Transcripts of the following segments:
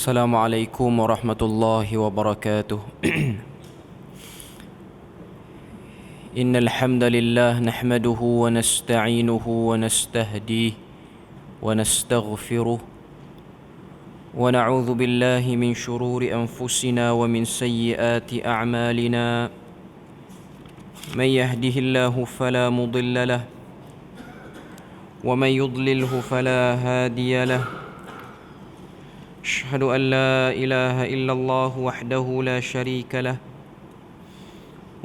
السلام عليكم ورحمة الله وبركاته. إن الحمد لله نحمده ونستعينه ونستهديه ونستغفره ونعوذ بالله من شرور أنفسنا ومن سيئات أعمالنا. من يهده الله فلا مضل له ومن يضلله فلا هادي له. أشهد أن لا إله إلا الله وحده لا شريك له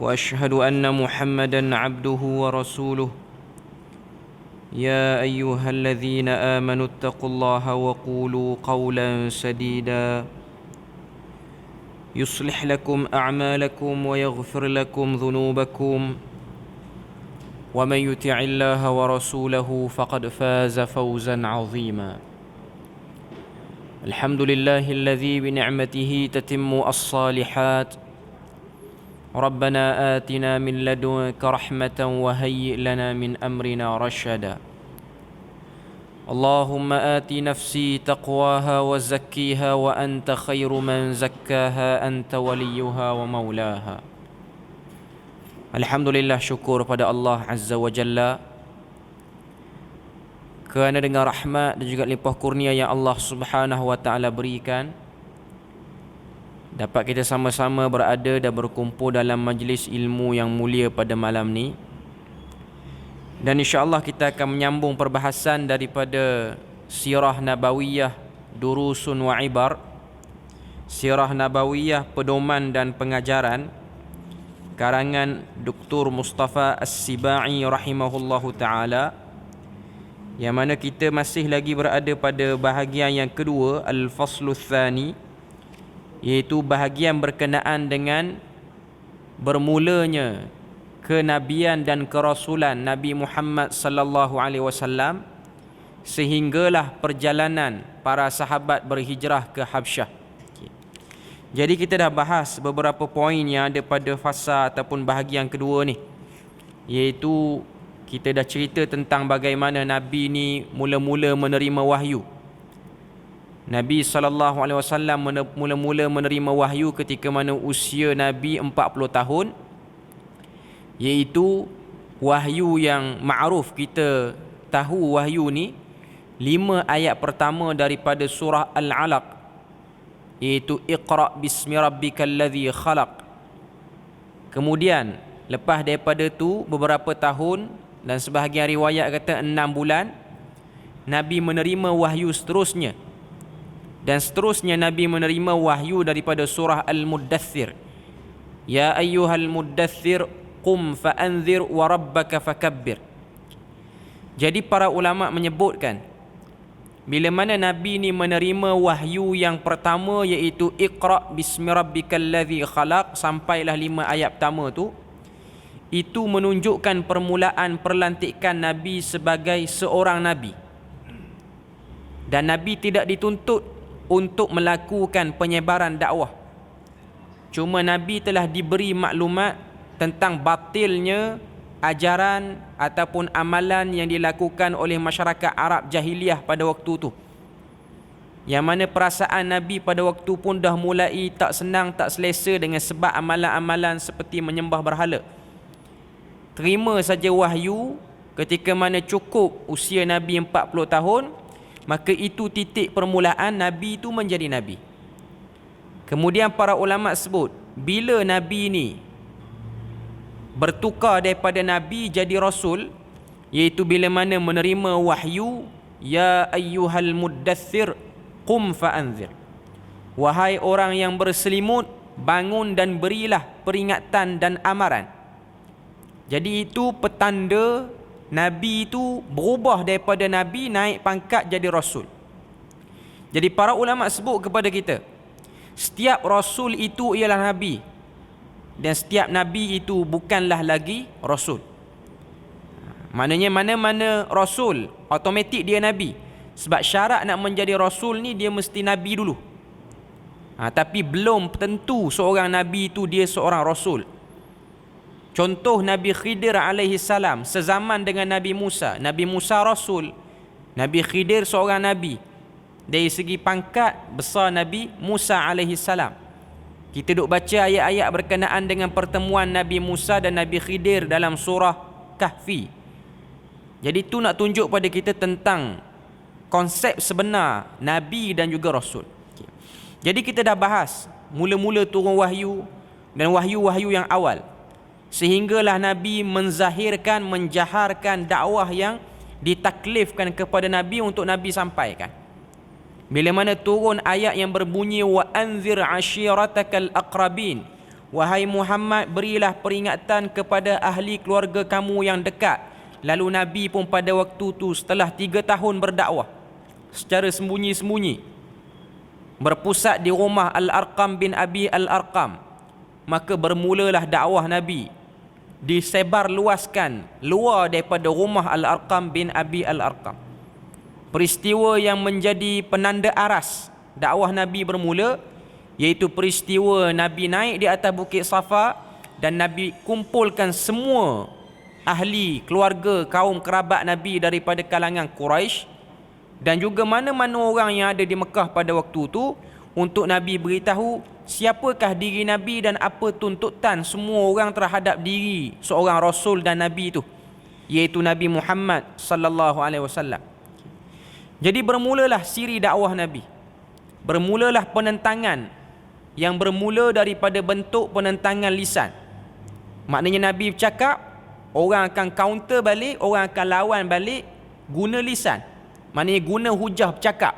وأشهد أن محمدا عبده ورسوله. يا أيها الذين آمنوا اتقوا الله وقولوا قولا سديدا يصلح لكم أعمالكم ويغفر لكم ذنوبكم ومن يطع الله ورسوله فقد فاز فوزا عظيما. الحمد لله الذي بنعمته تتم الصالحات. ربنا آتنا من لدنك رحمة وهيئ لنا من أمرنا رشدا. اللهم آت نفسي تقواها وزكيها وأنت خير من زكاها أنت وليها ومولاها. Alhamdulillah, syukur pada Allah Azza wa Jalla kerana dengan rahmat dan juga limpah kurnia yang Allah Subhanahu wa Ta'ala berikan, dapat kita sama-sama berada dan berkumpul dalam majlis ilmu yang mulia pada malam ni. Dan insya-Allah kita akan menyambung perbahasan daripada Sirah Nabawiyah Durusun wa Ibar. Sirah Nabawiyah Pedoman dan Pengajaran, karangan Dr. Mustafa As-Sibai rahimahullahu ta'ala, yang mana kita masih lagi berada pada bahagian yang kedua, Al-Faslu Tsani, iaitu bahagian berkenaan dengan bermulanya kenabian dan kerasulan Nabi Muhammad sallallahu alaihi wasallam sehinggalah perjalanan para sahabat berhijrah ke Habsyah. Jadi kita dah bahas beberapa poin yang ada pada fasa ataupun bahagian kedua ni, iaitu kita dah cerita tentang bagaimana Nabi ni mula-mula menerima wahyu. Nabi SAW mula-mula menerima wahyu ketika mana usia Nabi 40 tahun, iaitu wahyu yang ma'ruf, kita tahu wahyu ni 5 ayat pertama daripada surah Al-Alaq, iaitu Iqra' bismi rabbikal ladzi khalaq. Kemudian lepas daripada tu beberapa tahun, dan sebahagian riwayat kata 6 bulan, Nabi menerima wahyu seterusnya. Dan seterusnya Nabi menerima wahyu daripada surah Al-Muddathir. Ya ayyuhal muddathir qum fa'anzir wa rabbaka fakabbir. Jadi para ulama menyebutkan, bila mana Nabi ni menerima wahyu yang pertama, iaitu Iqra' bismi rabbikal ladzi khalaq, sampailah 5 ayat pertama tu, itu menunjukkan permulaan perlantikan Nabi sebagai seorang Nabi. Dan Nabi tidak dituntut untuk melakukan penyebaran dakwah. Cuma Nabi telah diberi maklumat tentang batilnya ajaran ataupun amalan yang dilakukan oleh masyarakat Arab jahiliah pada waktu tu, yang mana perasaan Nabi pada waktu pun dah mulai tak senang, tak selesa dengan sebab amalan-amalan seperti menyembah berhala. Terima saja wahyu ketika mana cukup usia Nabi 40 tahun, maka itu titik permulaan Nabi itu menjadi Nabi. Kemudian para ulama sebut, bila Nabi ni bertukar daripada Nabi jadi Rasul, iaitu bila mana menerima wahyu, Ya ayyuhal muddathir qum fa'anzir. Wahai orang yang berselimut, bangun dan berilah peringatan dan amaran. Jadi itu petanda Nabi itu berubah daripada Nabi, naik pangkat jadi Rasul. Jadi para ulama sebut kepada kita, setiap Rasul itu ialah Nabi, dan setiap Nabi itu bukanlah lagi Rasul. Maknanya mana-mana Rasul, automatik dia Nabi. Sebab syarat nak menjadi Rasul ni, dia mesti Nabi dulu. Tapi belum tentu seorang Nabi itu dia seorang Rasul. Contoh Nabi Khidir alaihi salam sezaman dengan Nabi Musa. Nabi Musa Rasul, Nabi Khidir seorang Nabi. dari segi pangkat besar Nabi Musa alaihi salam. Kita duk baca ayat-ayat berkenaan dengan pertemuan Nabi Musa dan Nabi Khidir dalam surah Kahfi. Jadi tu nak tunjuk pada kita tentang konsep sebenar Nabi dan juga Rasul. Jadi kita dah bahas mula-mula turun wahyu dan wahyu-wahyu yang awal, sehinggalah Nabi menzahirkan, menjaharkan dakwah yang ditaklifkan kepada Nabi untuk Nabi sampaikan. Bila mana turun ayat yang berbunyi wa anzir ashiratakal aqrabin, wahai Muhammad, berilah peringatan kepada ahli keluarga kamu yang dekat. Lalu Nabi pun pada waktu tu setelah 3 tahun berdakwah secara sembunyi-sembunyi, berpusat di rumah Al-Arqam bin Abi Al-Arqam, maka bermulalah dakwah Nabi disebar luaskan luar daripada rumah Al-Arqam bin Abi Al-Arqam. Peristiwa yang menjadi penanda aras dakwah Nabi bermula, iaitu peristiwa Nabi naik di atas Bukit Safa dan Nabi kumpulkan semua ahli keluarga kaum kerabat Nabi daripada kalangan Quraisy dan juga mana-mana orang yang ada di Mekah pada waktu itu, untuk Nabi beritahu siapakah diri Nabi dan apa tuntutan semua orang terhadap diri seorang Rasul dan Nabi itu, iaitu Nabi Muhammad sallallahu alaihi wasallam. Jadi bermulalah siri dakwah Nabi. Bermulalah penentangan yang bermula daripada bentuk penentangan lisan. Maknanya Nabi bercakap, orang akan counter balik, orang akan lawan balik guna lisan. Maknanya guna hujah bercakap.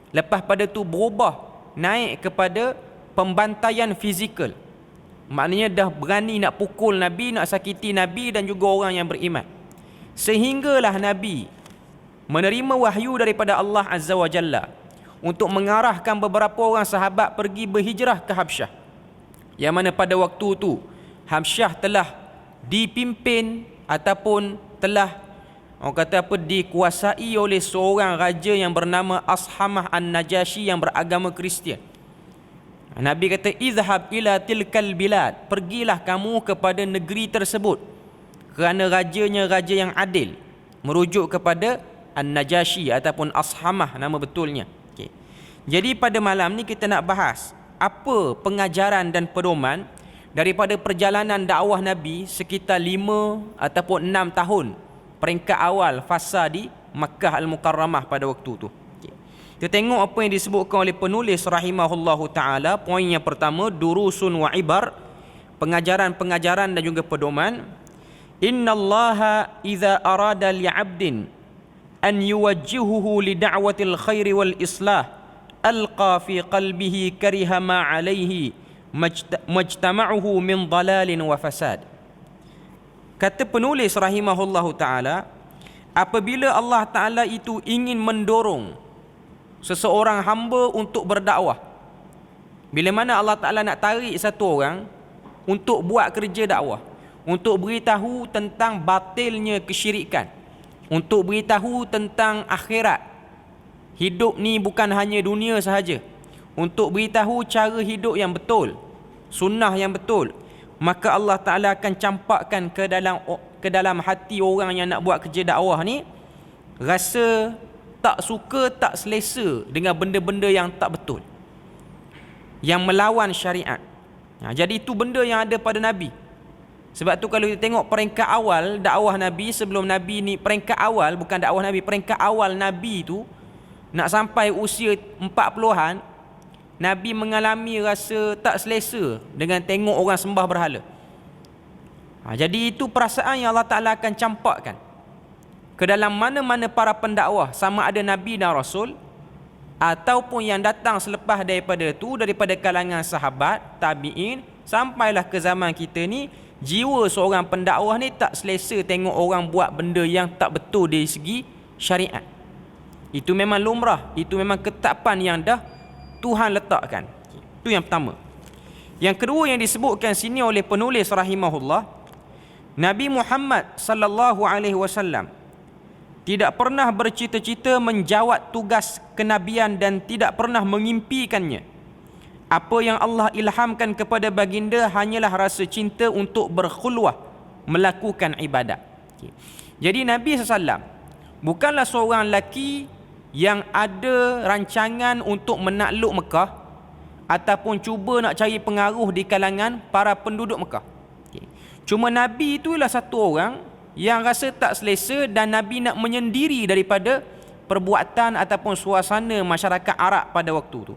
Lepas pada tu berubah naik kepada pembantaian fizikal. Maknanya dah berani nak pukul Nabi, nak sakiti Nabi dan juga orang yang beriman. Sehinggalah Nabi menerima wahyu daripada Allah Azza wa Jalla untuk mengarahkan beberapa orang sahabat pergi berhijrah ke Habsyah, yang mana pada waktu itu Habsyah telah dipimpin ataupun telah orang kata apa, dikuasai oleh seorang raja yang bernama Ashamah An-Najashi yang beragama Kristian. Nabi kata, izhab ila tilkal bilad, pergilah kamu kepada negeri tersebut, kerana rajanya raja yang adil, merujuk kepada An-Najashi ataupun Ashamah nama betulnya. Okay. Jadi pada malam ni kita nak bahas apa pengajaran dan pedoman daripada perjalanan dakwah Nabi sekitar 5 ataupun 6 tahun peringkat awal fasa di Makkah Al-Mukarramah pada waktu tu. Okay. Kita tengok apa yang disebutkan oleh penulis rahimahullahu ta'ala. Poin yang pertama, durusun wa ibar, pengajaran-pengajaran dan juga pedoman. Innallaha idza arada li'abdin an yuwajjihuhu li da'watil khairi wal islah alqa fi qalbihi kariha ma alayhi majtama'uhu min dalalin wa fasad. Kata penulis rahimahullahu ta'ala, apabila Allah Ta'ala itu ingin mendorong seseorang hamba untuk berdakwah, bila mana Allah Ta'ala nak tarik satu orang untuk buat kerja dakwah, untuk beritahu tentang batilnya kesyirikan, untuk beritahu tentang akhirat, hidup ni bukan hanya dunia sahaja, untuk beritahu cara hidup yang betul, sunnah yang betul, maka Allah Ta'ala akan campakkan ke dalam hati orang yang nak buat kerja dakwah ni rasa tak suka, tak selesa dengan benda-benda yang tak betul, yang melawan syariat. Jadi itu benda yang ada pada Nabi. Sebab tu kalau kita tengok peringkat awal dakwah Nabi, sebelum Nabi ni, peringkat awal bukan dakwah Nabi, peringkat awal Nabi tu nak sampai usia 40-an, Nabi mengalami rasa tak selesa dengan tengok orang sembah berhala. Jadi itu perasaan yang Allah Ta'ala akan campakkan ke dalam mana-mana para pendakwah, sama ada Nabi dan Rasul ataupun yang datang selepas daripada tu, daripada kalangan sahabat, tabi'in, sampailah ke zaman kita ni. Jiwa seorang pendakwah ni tak selesa tengok orang buat benda yang tak betul dari segi syariat. Itu memang lumrah, itu memang ketetapan yang dah Tuhan letakkan. Itu yang pertama. Yang kedua yang disebutkan sini oleh penulis rahimahullah, Nabi Muhammad sallallahu alaihi wasallam tidak pernah bercita-cita menjawat tugas kenabian dan tidak pernah mengimpikannya. Apa yang Allah ilhamkan kepada baginda hanyalah rasa cinta untuk berkhulwah, melakukan ibadat. Jadi Nabi SAW bukanlah seorang lelaki yang ada rancangan untuk menakluk Mekah ataupun cuba nak cari pengaruh di kalangan para penduduk Mekah. Cuma Nabi itulah satu orang yang rasa tak selesa dan Nabi nak menyendiri daripada perbuatan ataupun suasana masyarakat Arab pada waktu itu.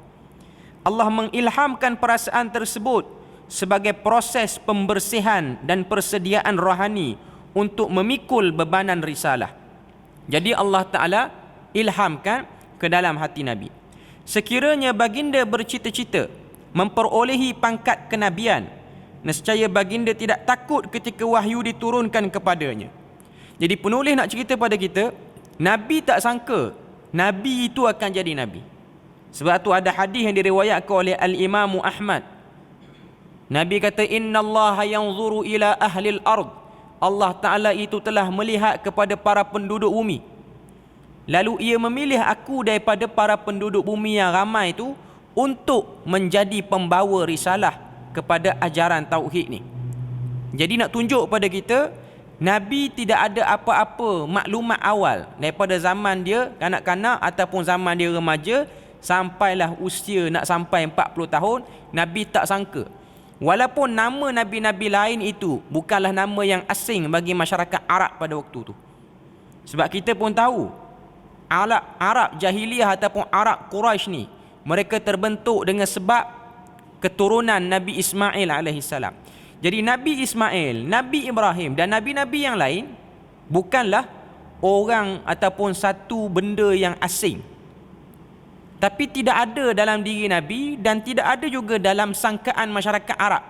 Allah mengilhamkan perasaan tersebut sebagai proses pembersihan dan persediaan rohani untuk memikul bebanan risalah. Jadi Allah Ta'ala ilhamkan ke dalam hati Nabi. Sekiranya baginda bercita-cita memperolehi pangkat kenabian, nescaya baginda tidak takut ketika wahyu diturunkan kepadanya. Jadi penulis nak cerita pada kita, Nabi tak sangka Nabi itu akan jadi Nabi. Sebab tu ada hadis yang diriwayatkan oleh Al-Imam Ahmad. Nabi kata, innallaha yanzuru ila ahlil ard. Allah Ta'ala itu telah melihat kepada para penduduk bumi. Lalu ia memilih aku daripada para penduduk bumi yang ramai itu untuk menjadi pembawa risalah kepada ajaran tauhid ni. Jadi nak tunjuk pada kita, Nabi tidak ada apa-apa maklumat awal daripada zaman dia kanak-kanak ataupun zaman dia remaja sampailah usia nak sampai 40 tahun, Nabi tak sangka. Walaupun nama Nabi-Nabi lain itu bukanlah nama yang asing bagi masyarakat Arab pada waktu tu. Sebab kita pun tahu, Arab Jahiliyah ataupun Arab Quraisy ni, mereka terbentuk dengan sebab keturunan Nabi Ismail alaihissalam. Jadi Nabi Ismail, Nabi Ibrahim dan Nabi-Nabi yang lain bukanlah orang ataupun satu benda yang asing. Tapi tidak ada dalam diri Nabi dan tidak ada juga dalam sangkaan masyarakat Arab.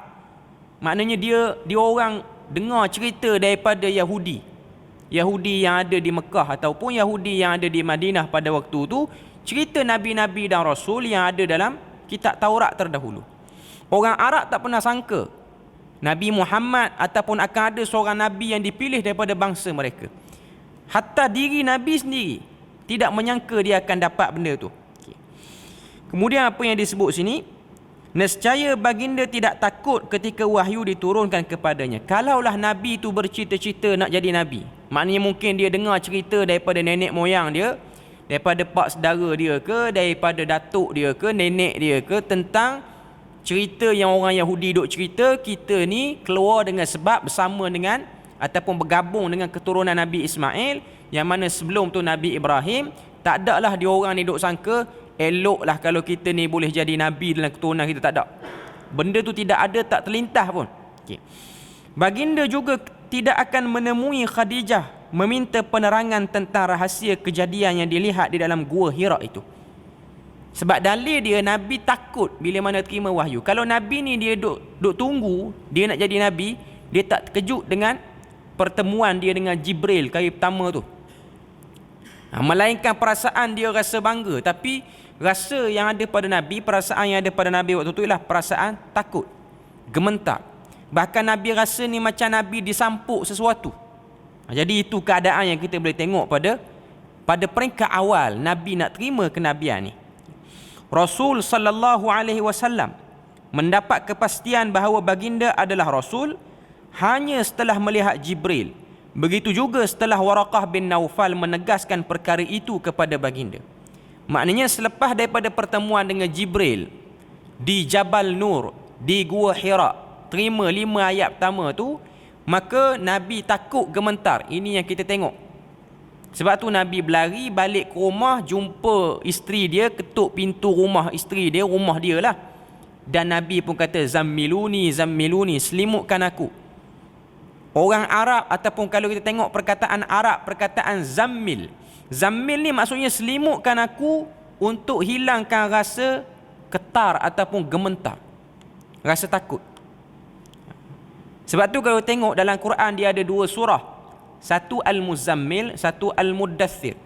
Maknanya dia orang dengar cerita daripada Yahudi yang ada di Mekah ataupun Yahudi yang ada di Madinah pada waktu itu, cerita Nabi-Nabi dan Rasul yang ada dalam kitab Taurat terdahulu. Orang Arab tak pernah sangka Nabi Muhammad ataupun akan ada seorang Nabi yang dipilih daripada bangsa mereka. Hatta diri Nabi sendiri tidak menyangka dia akan dapat benda tu. Kemudian apa yang disebut sini, nescaya baginda tidak takut ketika wahyu diturunkan kepadanya. Kalaulah Nabi itu bercita-cita nak jadi Nabi, maknanya mungkin dia dengar cerita daripada nenek moyang dia, daripada pak saudara dia ke, daripada datuk dia ke, nenek dia ke, tentang cerita yang orang Yahudi duk cerita, kita ni keluar dengan sebab bersama dengan ataupun bergabung dengan keturunan Nabi Ismail, yang mana sebelum tu Nabi Ibrahim. Tak ada lah dia orang ni duk sangka eloklah kalau kita ni boleh jadi Nabi dalam keturunan kita. Tak ada. Benda tu tidak ada, tak terlintas pun. Baginda juga tidak akan menemui Khadijah meminta penerangan tentang rahsia kejadian yang dilihat di dalam gua Hira itu. Sebab dalil dia, Nabi takut bila mana terima wahyu. Kalau Nabi ni dia duk tunggu dia nak jadi Nabi, dia tak terkejut dengan pertemuan dia dengan Jibril kali pertama tu. Melainkan perasaan dia rasa bangga, tapi rasa yang ada pada Nabi, perasaan yang ada pada Nabi waktu tu ialah perasaan takut, gementar. Bahkan Nabi rasa ni macam Nabi disampuk sesuatu. Jadi itu keadaan yang kita boleh tengok pada peringkat awal Nabi nak terima kenabian ni. Rasul sallallahu alaihi wasallam mendapat kepastian bahawa baginda adalah Rasul hanya setelah melihat Jibril. Begitu juga setelah Waraqah bin Naufal menegaskan perkara itu kepada baginda. Maknanya selepas daripada pertemuan dengan Jibril di Jabal Nur, di Gua Hira, terima 5 ayat pertama tu, maka Nabi takut gementar. Ini yang kita tengok. Sebab tu Nabi berlari balik ke rumah, jumpa isteri dia, ketuk pintu rumah isteri dia, rumah dia lah. Dan Nabi pun kata, zammiluni, zammiluni, selimutkan aku. Orang Arab ataupun kalau kita tengok perkataan Arab, perkataan zammil. Zammil ni maksudnya selimutkan aku untuk hilangkan rasa ketar ataupun gementar, rasa takut. Sebab tu kalau tengok dalam Quran dia ada 2 surah. Satu Al-Muzammil, satu Al-Muddathir.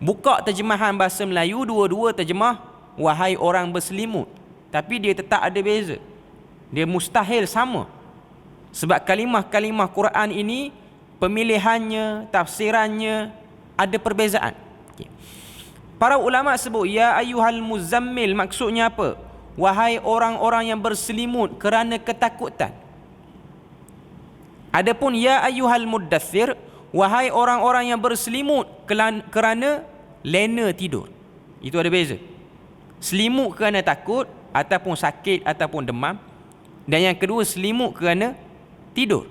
Buka terjemahan bahasa Melayu, dua-dua terjemah wahai orang berselimut. Tapi dia tetap ada beza. Dia mustahil sama. Sebab kalimah-kalimah Quran ini pemilihannya, tafsirannya ada perbezaan. Para ulama sebut ya ayyuhal muzammil, maksudnya apa? Wahai orang-orang yang berselimut kerana ketakutan. Adapun ya ayyuhal muddathir, wahai orang-orang yang berselimut kerana lena tidur. Itu ada beza. Selimut kerana takut ataupun sakit ataupun demam, dan yang kedua selimut kerana tidur,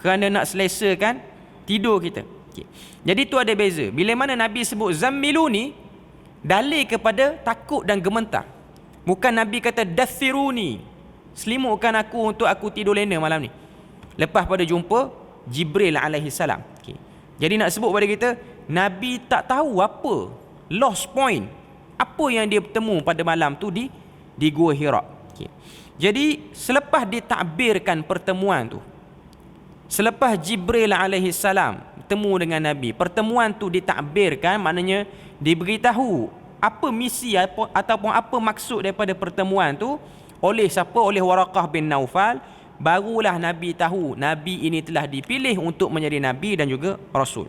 kerana nak selesakan tidur kita. Okay. Jadi tu ada beza. Bila mana Nabi sebut zammiluni, dalil kepada takut dan gementar. Bukan Nabi kata dathiruni, selimutkan aku untuk aku tidur lena malam ni, lepas pada jumpa Jibril alaihi salam. Okay. Jadi nak sebut pada kita, Nabi tak tahu apa lost point, apa yang dia bertemu pada malam tu di Gua Hira. Okay. Jadi selepas ditakbirkan pertemuan tu, selepas Jibril alaihi salam bertemu dengan Nabi, pertemuan tu ditakbirkan, maknanya diberitahu apa misi ataupun apa maksud daripada pertemuan tu oleh siapa? Oleh Waraqah bin Naufal. Barulah Nabi tahu Nabi ini telah dipilih untuk menjadi Nabi dan juga Rasul.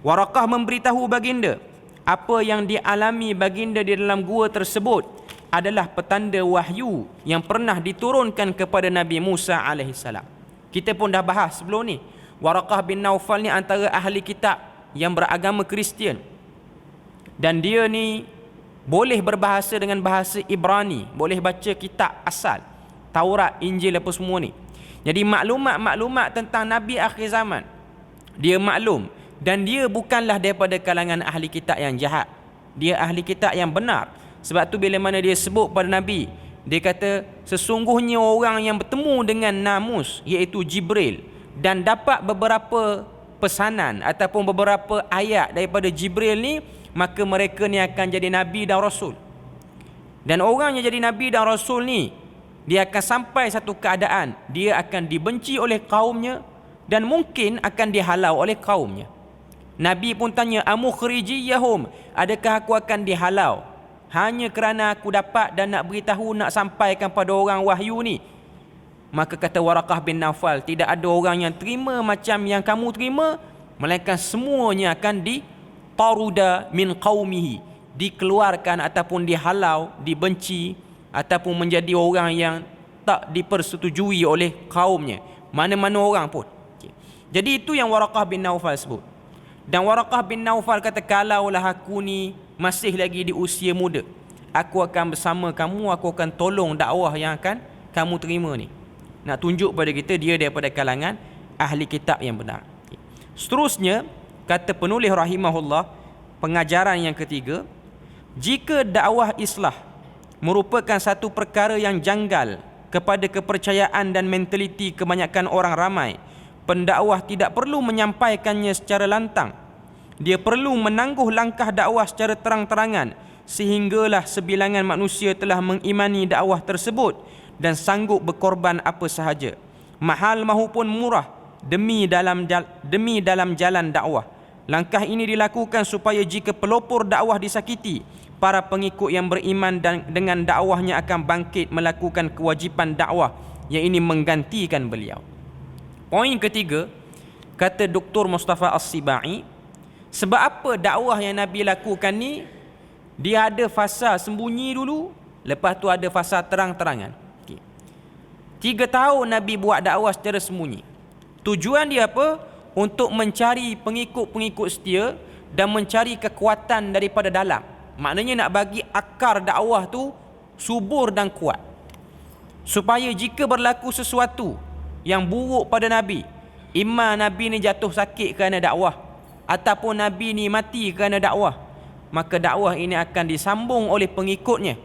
Waraqah memberitahu baginda apa yang dialami baginda di dalam gua tersebut adalah petanda wahyu yang pernah diturunkan kepada Nabi Musa alaihissalam. Kita pun dah bahas sebelum ni, Waraqah bin Naufal ni antara ahli kitab yang beragama Kristian, dan dia ni boleh berbahasa dengan bahasa Ibrani, boleh baca kitab asal, Taurat, Injil apa semua ni. Jadi maklumat-maklumat tentang Nabi akhir zaman dia maklum, dan dia bukanlah daripada kalangan ahli kitab yang jahat, dia ahli kitab yang benar. Sebab tu bila mana dia sebut pada Nabi, dia kata sesungguhnya orang yang bertemu dengan Namus iaitu Jibril dan dapat beberapa pesanan ataupun beberapa ayat daripada Jibril ni, maka mereka ni akan jadi Nabi dan Rasul. Dan orang yang jadi Nabi dan Rasul ni, dia akan sampai satu keadaan dia akan dibenci oleh kaumnya dan mungkin akan dihalau oleh kaumnya. Nabi pun tanya, amukhrijiyahum, adakah aku akan dihalau hanya kerana aku dapat dan nak beritahu, nak sampaikan pada orang wahyu ni? Maka kata Waraqah bin Naufal, tidak ada orang yang terima macam yang kamu terima, melainkan semuanya akan taruda min qaumihi, dikeluarkan ataupun dihalau, dibenci ataupun menjadi orang yang tak dipersetujui oleh kaumnya, mana-mana orang pun. Okay. Jadi itu yang Waraqah bin Naufal sebut. Dan Waraqah bin Naufal kata, kalaulah aku ni masih lagi di usia muda, aku akan bersama kamu, aku akan tolong dakwah yang akan kamu terima ni. Nak tunjuk pada kita dia daripada kalangan ahli kitab yang benar. Okay. Seterusnya kata penulis rahimahullah, pengajaran yang ketiga, jika dakwah islah merupakan satu perkara yang janggal kepada kepercayaan dan mentaliti kebanyakan orang ramai, pendakwah tidak perlu menyampaikannya secara lantang. Dia perlu menangguh langkah dakwah secara terang-terangan sehinggalah sebilangan manusia telah mengimani dakwah tersebut dan sanggup berkorban apa sahaja, mahal maupun murah, demi dalam jalan dakwah. Langkah ini dilakukan supaya jika pelopor dakwah disakiti, para pengikut yang beriman dan dengan dakwahnya akan bangkit melakukan kewajipan dakwah yang ini menggantikan beliau. Poin ketiga, kata Dr. Mustafa As-Sibai, sebab apa dakwah yang Nabi lakukan ni, dia ada fasa sembunyi dulu, lepas tu ada fasa terang-terangan. 3 tahun Nabi buat dakwah secara sembunyi. Tujuan dia apa? Untuk mencari pengikut-pengikut setia dan mencari kekuatan daripada dalam. Maknanya nak bagi akar dakwah tu subur dan kuat, supaya jika berlaku sesuatu yang buruk pada Nabi, imma Nabi ni jatuh sakit kerana dakwah ataupun Nabi ni mati kerana dakwah, maka dakwah ini akan disambung oleh pengikutnya.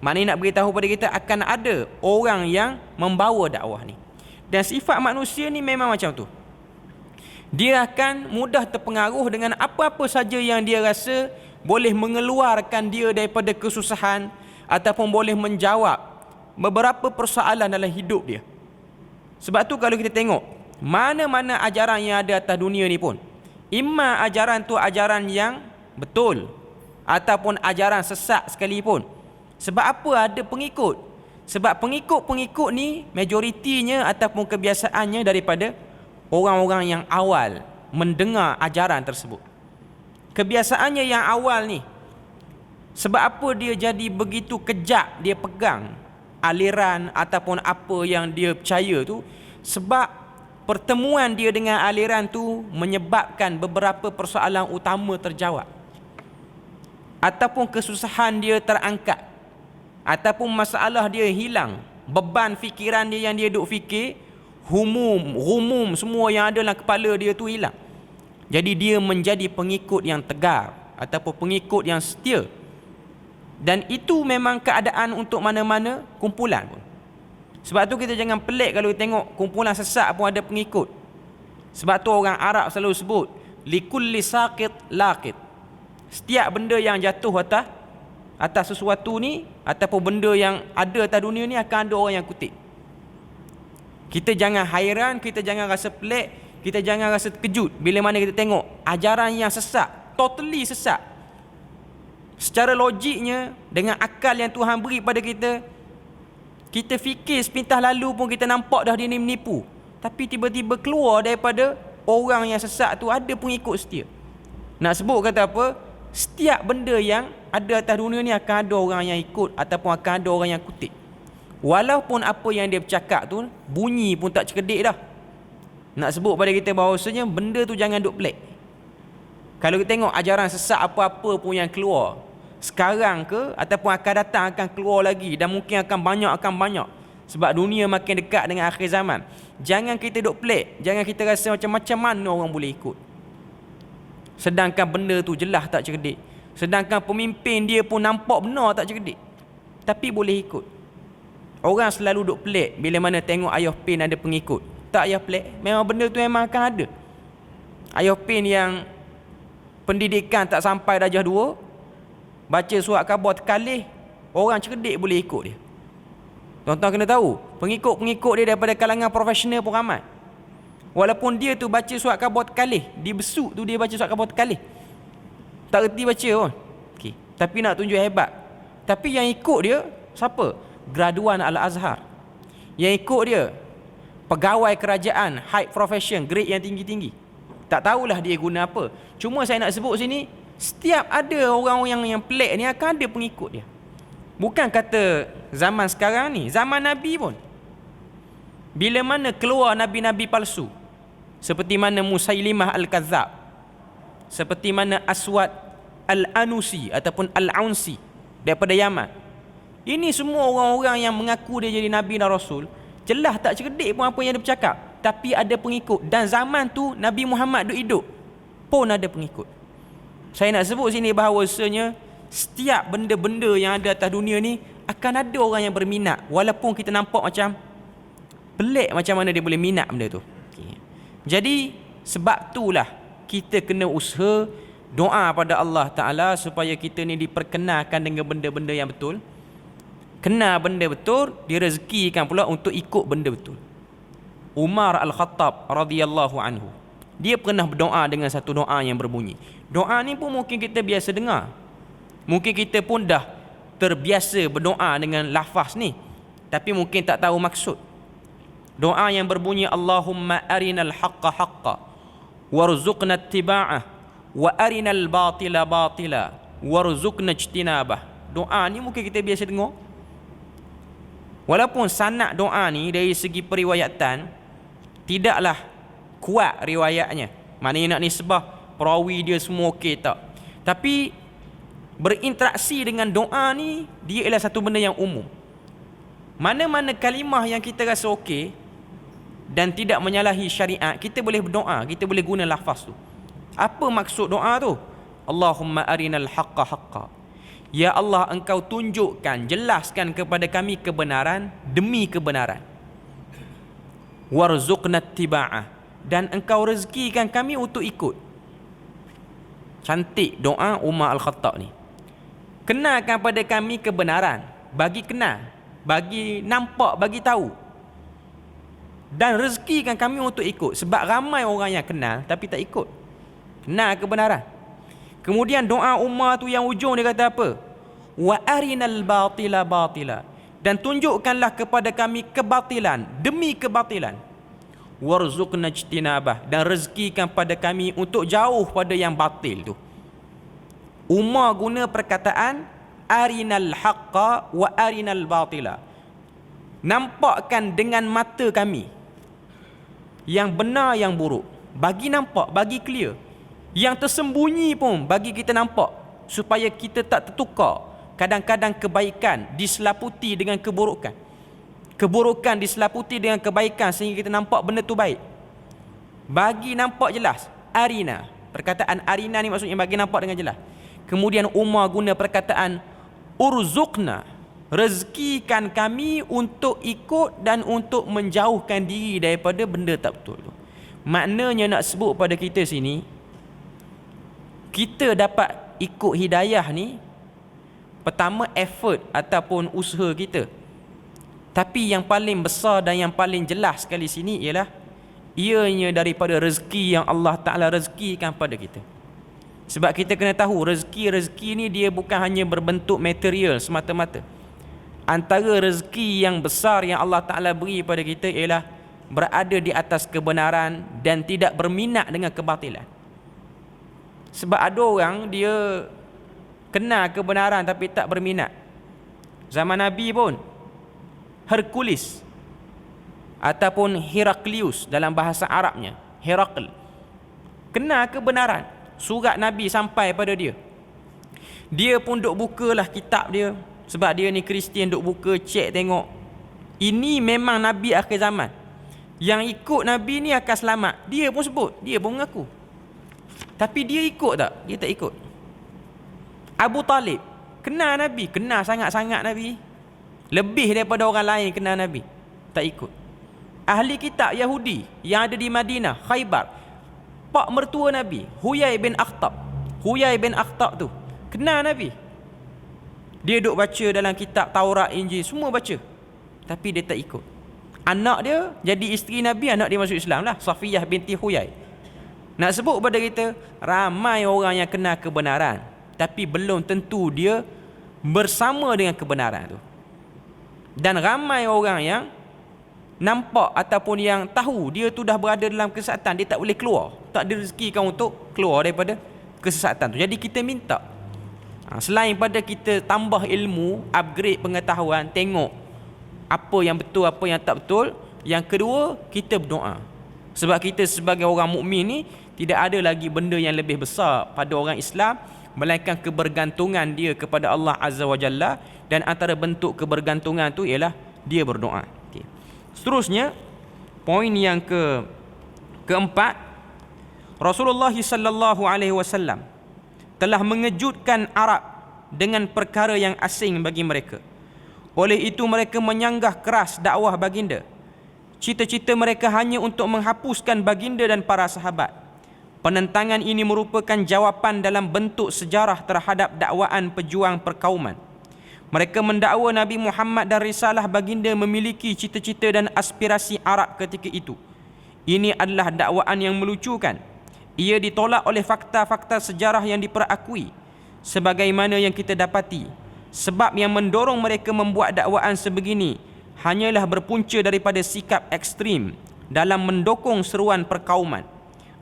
Maknanya nak beritahu pada kita akan ada orang yang membawa dakwah ni. Dan sifat manusia ni memang macam tu. Dia akan mudah terpengaruh dengan apa-apa saja yang dia rasa boleh mengeluarkan dia daripada kesusahan ataupun boleh menjawab beberapa persoalan dalam hidup dia. Sebab tu kalau kita tengok mana-mana ajaran yang ada atas dunia ni pun, imma ajaran tu ajaran yang betul ataupun ajaran sesat sekalipun. Sebab apa ada pengikut? Sebab pengikut-pengikut ni majoritinya ataupun kebiasaannya daripada orang-orang yang awal mendengar ajaran tersebut. Kebiasaannya yang awal ni, sebab apa dia jadi begitu kejap dia pegang aliran ataupun apa yang dia percaya tu? Sebab pertemuan dia dengan aliran tu menyebabkan beberapa persoalan utama terjawab. ataupun kesusahan dia terangkat, ataupun masalah dia hilang, beban fikiran dia yang dia duk fikir, humum semua yang ada dalam kepala dia tu hilang. Jadi dia menjadi pengikut yang tegar ataupun pengikut yang setia. Dan itu memang keadaan untuk mana-mana kumpulan pun. Sebab tu kita jangan pelik kalau tengok kumpulan sesat pun ada pengikut. Sebab tu orang Arab selalu sebut likulli saqit laqit. Setiap benda yang jatuh atas sesuatu ni ataupun benda yang ada atas dunia ni akan ada orang yang kutip. Kita jangan hairan, kita jangan rasa pelik, kita jangan rasa terkejut bila mana kita tengok ajaran yang sesat, totally sesat. Secara logiknya, dengan akal yang Tuhan beri pada kita, kita fikir sepintas lalu pun kita nampak dah dia ni menipu. Tapi tiba-tiba keluar daripada orang yang sesat tu ada pengikut setia. Nak sebut kata apa? Setiap benda yang ada atas dunia ni akan ada orang yang ikut ataupun akan ada orang yang kutip. Walaupun apa yang dia bercakap tu bunyi pun tak cerdik dah. Nak sebut pada kita bahawasanya benda tu jangan duk pelik. Kalau kita tengok ajaran sesat apa-apa pun yang keluar sekarang ke ataupun akan datang akan keluar lagi dan mungkin akan banyak sebab dunia makin dekat dengan akhir zaman. Jangan kita duk pelik, jangan kita rasa macam mana orang boleh ikut. Sedangkan benda tu jelas tak cerdik. Sedangkan pemimpin dia pun nampak benar tak cerdik, tapi boleh ikut. Orang selalu duk pelik bila mana tengok Ayah Pin ada pengikut. Tak payah pelik, memang benda tu memang akan ada. Ayah Pin yang pendidikan tak sampai darjah 2, baca surat khabar terkalih, orang cerdik boleh ikut dia. Tuan-tuan kena tahu, pengikut-pengikut dia daripada kalangan profesional pun ramai. Walaupun dia tu baca surat khabar terkalih, di besuk tu dia baca surat khabar terkalih, tak reti baca pun. Okay. Tapi nak tunjuk hebat. Tapi yang ikut dia siapa? Graduan Al-Azhar. Yang ikut dia pegawai kerajaan, high profession, grade yang tinggi-tinggi. Tak tahulah dia guna apa. Cuma saya nak sebut sini, setiap ada orang yang pelik ni akan ada pengikut dia. Bukan kata zaman sekarang ni, zaman Nabi pun. Bila mana keluar nabi-nabi palsu, seperti mana Musailimah Al-Kadzab, seperti mana Aswad Al-Anusi ataupun Al-Aunsi daripada Yaman. Ini semua orang-orang yang mengaku dia jadi Nabi dan Rasul. Jelas tak cerdik pun apa yang dia bercakap, tapi ada pengikut. Dan zaman tu Nabi Muhammad duk hidup pun ada pengikut. Saya nak sebut sini bahawasanya setiap benda-benda yang ada atas dunia ni akan ada orang yang berminat, walaupun kita nampak macam pelik macam mana dia boleh minat benda tu. Okay. Jadi sebab itulah kita kena usaha doa pada Allah Ta'ala supaya kita ni diperkenalkan dengan benda-benda yang betul, kenal benda betul, direzekikan pula untuk ikut benda betul. Umar Al-Khattab radhiyallahu anhu, dia pernah berdoa dengan satu doa yang berbunyi. Doa ni pun mungkin kita biasa dengar, mungkin kita pun dah terbiasa berdoa dengan lafaz ni, tapi mungkin tak tahu maksud. Doa yang berbunyi Allahumma arinal haqqa haqqa warzuqna ittiba'ah wa arinal batila batila warzuqna ijtinabah. Doa ni mungkin kita biasa dengar, walaupun sanad doa ni dari segi periwayatan tidaklah kuat riwayatnya, maknanya nak nisbah perawi dia semua okey tak, tapi berinteraksi dengan doa ni dia ialah satu benda yang umum. Mana-mana kalimah yang kita rasa okey dan tidak menyalahi syariat, kita boleh berdoa, kita boleh guna lafaz tu. Apa maksud doa tu? Allahumma arinal haqqa haqqa. Ya Allah, engkau tunjukkan, jelaskan kepada kami kebenaran demi kebenaran. Warzuqna ittiba'ah, dan engkau rezekikan kami untuk ikut. Cantik doa Umar Al-Khattab ni. Kenalkan pada kami kebenaran, bagi kenal, bagi nampak, bagi tahu, dan rezekikan kami untuk ikut. Sebab ramai orang yang kenal tapi tak ikut. Kenal kebenaran. Kemudian doa Umar tu yang ujung dia kata apa? Wa arinal batila batila, dan tunjukkanlah kepada kami kebatilan demi kebatilan. Warzuqna ijtinabah, dan rezekikan pada kami untuk jauh pada yang batil tu. Umar guna perkataan arinal haqqa wa arinal batila. Nampakkan dengan mata kami yang benar yang buruk, bagi nampak, bagi clear. Yang tersembunyi pun bagi kita nampak. supaya kita tak tertukar. Kadang-kadang kebaikan diselaputi dengan keburukan. Keburukan diselaputi dengan kebaikan sehingga kita nampak benda tu baik. Bagi nampak jelas, arina. Perkataan arina ni maksudnya bagi nampak dengan jelas. Kemudian Umar guna perkataan urzuqna, rezekikan kami untuk ikut dan untuk menjauhkan diri daripada benda tak betul. Maknanya nak sebut pada kita sini, kita dapat ikut hidayah ni, pertama effort ataupun usaha kita. Tapi yang paling besar dan yang paling jelas sekali sini ialah ianya daripada rezeki yang Allah Ta'ala rezekikan pada kita. Sebab kita kena tahu rezeki ni dia bukan hanya berbentuk material semata-mata. Antara rezeki yang besar yang Allah Ta'ala beri pada kita ialah berada di atas kebenaran dan tidak berminat dengan kebatilan. Sebab ada orang dia kenal kebenaran tapi tak berminat. Zaman Nabi pun Hercules ataupun Heraklius dalam bahasa Arabnya, Herakl, kenal kebenaran. Surat Nabi sampai pada dia. Dia pun duk bukalah kitab dia. Sebab dia ni Kristian, duk buka, cek tengok. Ini memang Nabi akhir zaman. Yang ikut Nabi ni akan selamat. Dia pun sebut, dia pun mengaku. Tapi dia ikut tak? Dia tak ikut. Abu Talib kenal Nabi, kenal sangat-sangat Nabi. Lebih daripada orang lain kenal Nabi. Tak ikut. Ahli kitab Yahudi yang ada di Madinah, Khaybar, pak mertua Nabi, Huyai bin Akhtab. Huyai bin Akhtab tu kenal Nabi. Dia duk baca dalam kitab Taurat, Injil, semua baca. Tapi dia tak ikut. Anak dia jadi isteri Nabi, anak dia masuk Islam lah, Safiyah binti Huyai. Nak sebut pada kita, ramai orang yang kenal kebenaran, tapi belum tentu dia bersama dengan kebenaran tu. Dan ramai orang yang nampak ataupun yang tahu dia tu dah berada dalam kesesatan, dia tak boleh keluar, tak direzekikan untuk keluar daripada kesesatan tu. Jadi kita minta, selain pada kita tambah ilmu, upgrade pengetahuan, tengok apa yang betul, apa yang tak betul. Yang kedua, kita berdoa. Sebab kita sebagai orang mukmin ni, tidak ada lagi benda yang lebih besar pada orang Islam melainkan kebergantungan dia kepada Allah Azza wa Jalla. Dan antara bentuk kebergantungan tu ialah dia berdoa. Seterusnya, poin yang keempat, Rasulullah sallallahu alaihi wasallam telah mengejutkan Arab dengan perkara yang asing bagi mereka. Oleh itu mereka menyanggah keras dakwah baginda. Cita-cita mereka hanya untuk menghapuskan baginda dan para sahabat. Penentangan ini merupakan jawapan dalam bentuk sejarah terhadap dakwaan pejuang perkauman. Mereka mendakwa Nabi Muhammad dan risalah baginda memiliki cita-cita dan aspirasi Arab ketika itu. Ini adalah dakwaan yang melucukan. Ia ditolak oleh fakta-fakta sejarah yang diperakui sebagaimana yang kita dapati. Sebab yang mendorong mereka membuat dakwaan sebegini hanyalah berpunca daripada sikap ekstrim dalam mendukung seruan perkauman.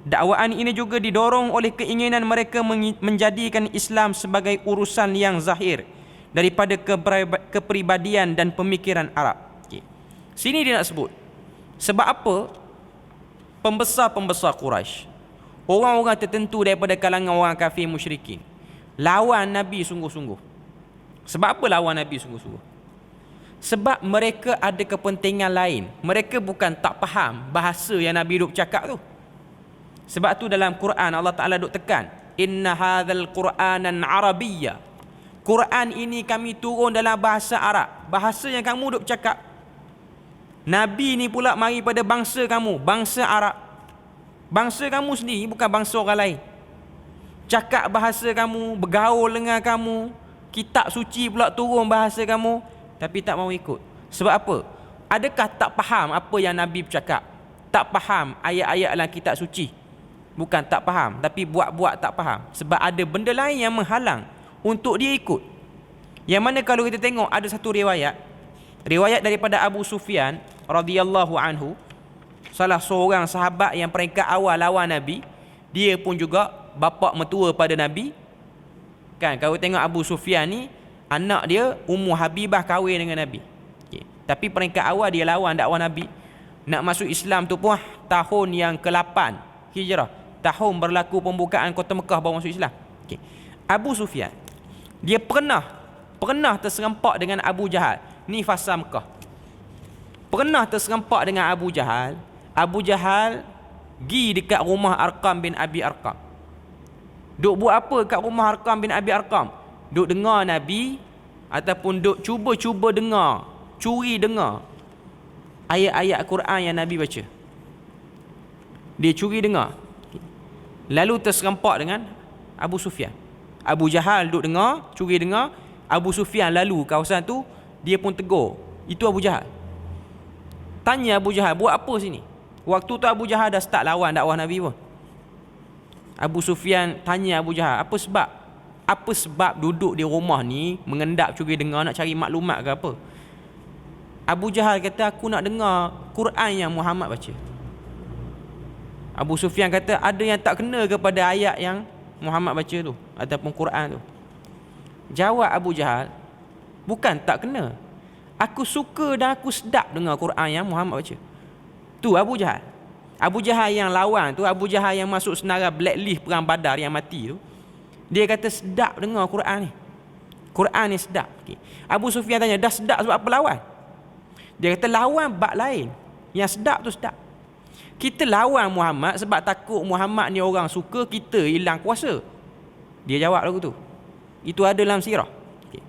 Dakwaan ini juga didorong oleh keinginan mereka menjadikan Islam sebagai urusan yang zahir daripada kepribadian dan pemikiran Arab. Sini dia nak sebut sebab apa pembesar-pembesar Quraisy, orang-orang tertentu daripada kalangan orang kafir musyrikin, lawan Nabi sungguh-sungguh. Sebab apa lawan Nabi sungguh-sungguh? Sebab mereka ada kepentingan lain. Mereka bukan tak faham bahasa yang Nabi duk cakap tu. Sebab tu dalam Quran Allah Ta'ala duk tekan, inna hadzal qur'anan arabiyya, Quran ini kami turun dalam bahasa Arab. Bahasa yang kamu duk cakap, Nabi ni pula mari pada bangsa kamu, bangsa Arab. Bangsa kamu sendiri, bukan bangsa orang lain. Cakap bahasa kamu, bergaul dengan kamu, kitab suci pula turun bahasa kamu, tapi tak mau ikut. Sebab apa? Adakah tak faham apa yang Nabi bercakap? Tak faham ayat-ayat dalam kitab suci? Bukan tak faham, tapi buat-buat tak faham. Sebab ada benda lain yang menghalang untuk dia ikut. Yang mana kalau kita tengok ada satu riwayat daripada Abu Sufyan radhiyallahu anhu, salah seorang sahabat yang peringkat awal lawan Nabi. Dia pun juga bapa mertua pada Nabi. Kan kalau tengok Abu Sufyan ni, anak dia Ummu Habibah kahwin dengan Nabi. Tapi peringkat awal dia lawan dakwah Nabi. Nak masuk Islam tu pun tahun yang ke-8 Hijrah. Tahun berlaku pembukaan kota Mekah baru masuk Islam. Abu Sufyan, dia pernah terserempak dengan Abu Jahal. Ni fasa Mekah. Pernah terserempak dengan Abu Jahal. Abu Jahal pergi dekat rumah Arqam bin Abi Arqam. Duk buat apa kat rumah Arqam bin Abi Arqam? Duk dengar Nabi, ataupun duk cuba dengar, curi dengar ayat-ayat Quran yang Nabi baca. Dia curi dengar. Lalu terserempak dengan Abu Sufyan. Abu Jahal duk dengar, curi dengar. Abu Sufyan lalu kawasan tu, dia pun tegur. Itu Abu Jahal. Tanya Abu Jahal, buat apa sini? Waktu tu Abu Jahal dah start lawan dakwah Nabi pun. Abu Sufyan tanya Abu Jahal, apa sebab? Apa sebab duduk di rumah ni mengendap curi dengar, nak cari maklumat ke apa? Abu Jahal kata, aku nak dengar Quran yang Muhammad baca. Abu Sufyan kata, ada yang tak kena kepada ayat yang Muhammad baca tu, ataupun Quran tu? Jawab Abu Jahal, bukan tak kena, aku suka dan aku sedap dengar Quran yang Muhammad baca. Tu Abu Jahal. Abu Jahal yang lawan tu, Abu Jahal yang masuk senarai blacklist perang Badar yang mati tu, dia kata sedap dengar Quran ni. Quran ni sedap. Okay. Abu Sufyan tanya, dah sedap sebab apa lawan? Dia kata lawan bab lain. Yang sedap tu sedap. Kita lawan Muhammad sebab takut Muhammad ni orang suka kita hilang kuasa. Dia jawab lagu tu. Itu ada dalam sirah. Okay.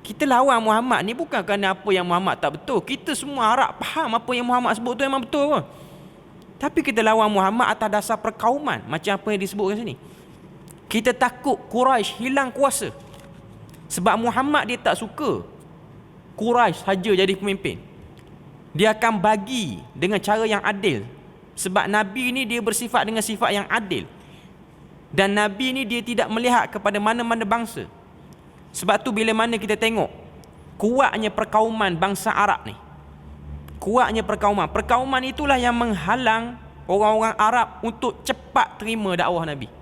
Kita lawan Muhammad ni bukan kerana apa yang Muhammad tak betul. Kita semua harap faham apa yang Muhammad sebut tu memang betul pun. Tapi kita lawan Muhammad atas dasar perkauman, macam apa yang disebutkan sini. Kita takut Quraisy hilang kuasa. Sebab Muhammad dia tak suka Quraisy saja jadi pemimpin. Dia akan bagi dengan cara yang adil. Sebab Nabi ni dia bersifat dengan sifat yang adil. Dan Nabi ni dia tidak melihat kepada mana-mana bangsa. Sebab tu bila mana kita tengok kuatnya perkauman bangsa Arab ni. Kuatnya perkauman. Perkauman itulah yang menghalang orang-orang Arab untuk cepat terima dakwah Nabi.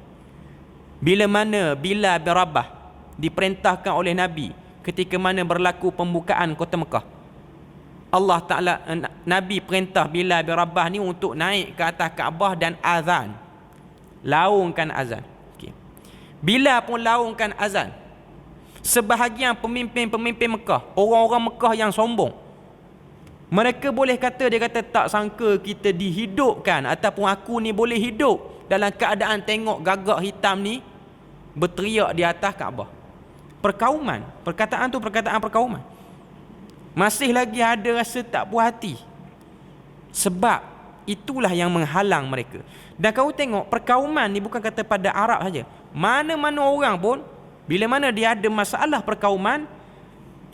Bila mana Bilal bin Rabah diperintahkan oleh Nabi ketika mana berlaku pembukaan kota Mekah. Allah Ta'ala, Nabi perintah Bilal bin Rabah ni untuk naik ke atas Kaabah dan azan. Laungkan azan. Okay. Bilal pun laungkan azan. Sebahagian pemimpin-pemimpin Mekah, orang-orang Mekah yang sombong, mereka boleh kata, dia kata tak sangka kita dihidupkan, ataupun aku ni boleh hidup dalam keadaan tengok gagak hitam ni berteriak di atas Kaabah. Perkauman. Perkataan tu perkataan perkauman. Masih lagi ada rasa tak puas hati. Sebab itulah yang menghalang mereka. Dan kau tengok perkauman ni bukan kata pada Arab saja. Mana-mana orang pun, bila mana dia ada masalah perkauman,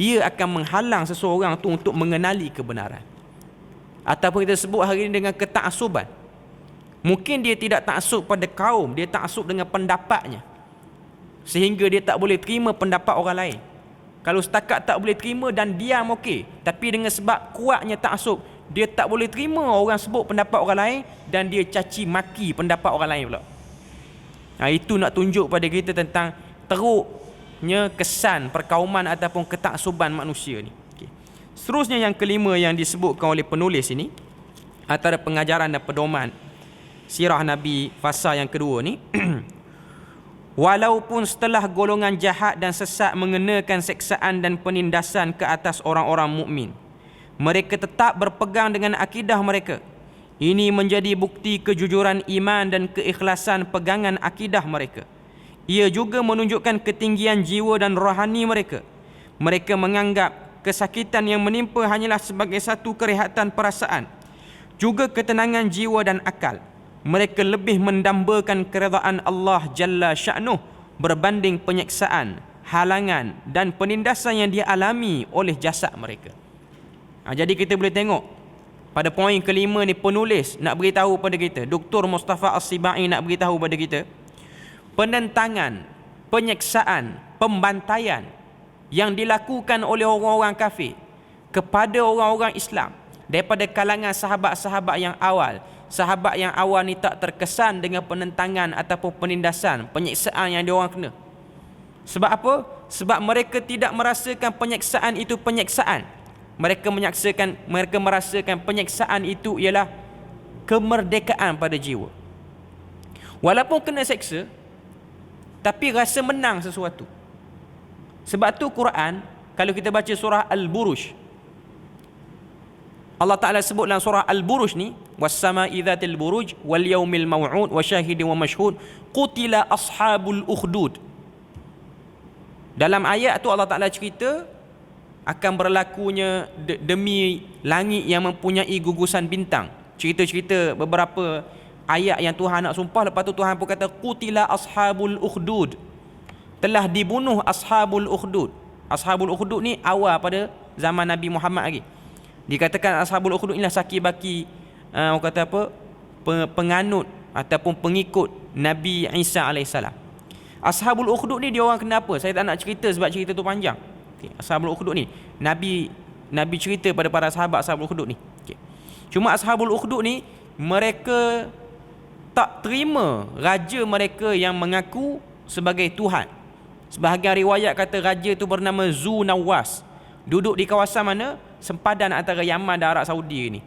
ia akan menghalang seseorang tu untuk mengenali kebenaran. Ataupun kita sebut hari ini dengan ketaksuban. Mungkin dia tidak taksub pada kaum, dia taksub dengan pendapatnya. Sehingga dia tak boleh terima pendapat orang lain. Kalau setakat tak boleh terima dan diam okey, tapi dengan sebab kuatnya taksub, dia tak boleh terima orang sebut pendapat orang lain dan dia caci maki pendapat orang lain pula. Itu nak tunjuk pada kita tentang teruknya kesan perkauman ataupun ketaksuban manusia ni. Okay. Seterusnya yang kelima yang disebutkan oleh penulis ini, antara pengajaran dan pedoman sirah Nabi fasa yang kedua ni, walaupun setelah golongan jahat dan sesat mengenakan seksaan dan penindasan ke atas orang-orang mukmin, mereka tetap berpegang dengan akidah mereka. Ini menjadi bukti kejujuran iman dan keikhlasan pegangan akidah mereka. Ia juga menunjukkan ketinggian jiwa dan rohani mereka. Mereka menganggap kesakitan yang menimpa hanyalah sebagai satu kerehatan perasaan, juga ketenangan jiwa dan akal. Mereka lebih mendambakan keredaan Allah Jalla Sya'nuh berbanding penyeksaan, halangan dan penindasan yang dialami oleh jasad mereka. Jadi kita boleh tengok pada poin kelima ni, penulis nak beritahu pada kita, Dr. Mustafa As-Sibai nak beritahu pada kita, penentangan, penyeksaan, pembantaian yang dilakukan oleh orang-orang kafir kepada orang-orang Islam daripada kalangan sahabat-sahabat yang awal. Sahabat yang awal ni tak terkesan dengan penentangan ataupun penindasan, penyeksaan yang diorang kena. Sebab apa? Sebab mereka tidak merasakan penyeksaan itu penyeksaan. Mereka merasakan penyeksaan itu ialah kemerdekaan pada jiwa. Walaupun kena seksa, tapi rasa menang sesuatu. Sebab tu Quran, kalau kita baca surah Al-Buruj, Allah Ta'ala sebut dalam surah Al-Buruj ni, was-sama'i dzatil buruj wal yaumil maw'ud wa syahidin wa mashhud qutila ashabul ukhdud. Dalam ayat tu Allah Ta'ala cerita akan berlakunya demi langit yang mempunyai gugusan bintang. Cerita-cerita beberapa ayat yang Tuhan nak sumpah. Lepas tu Tuhan pun kata qutila ashabul ukhdud, telah dibunuh ashabul ukhdud. Ashabul ukhdud ni awal pada zaman Nabi Muhammad lagi. Dikatakan ashabul ukhdud inilah saki-baki orang kata apa, penganut ataupun pengikut Nabi Isa alaihissalam. Ashabul ukhdud ni dia orang kenapa? Saya tak nak cerita sebab cerita tu panjang. Okay. Ashabul ukhdud ni Nabi cerita pada para sahabat ashabul ukhdud ni. Okay. Cuma ashabul ukhdud ni mereka tak terima raja mereka yang mengaku sebagai Tuhan. Sebahagian riwayat kata raja tu bernama Zu Nawas. Duduk di kawasan mana? Sempadan antara Yaman dan Arab Saudi ni.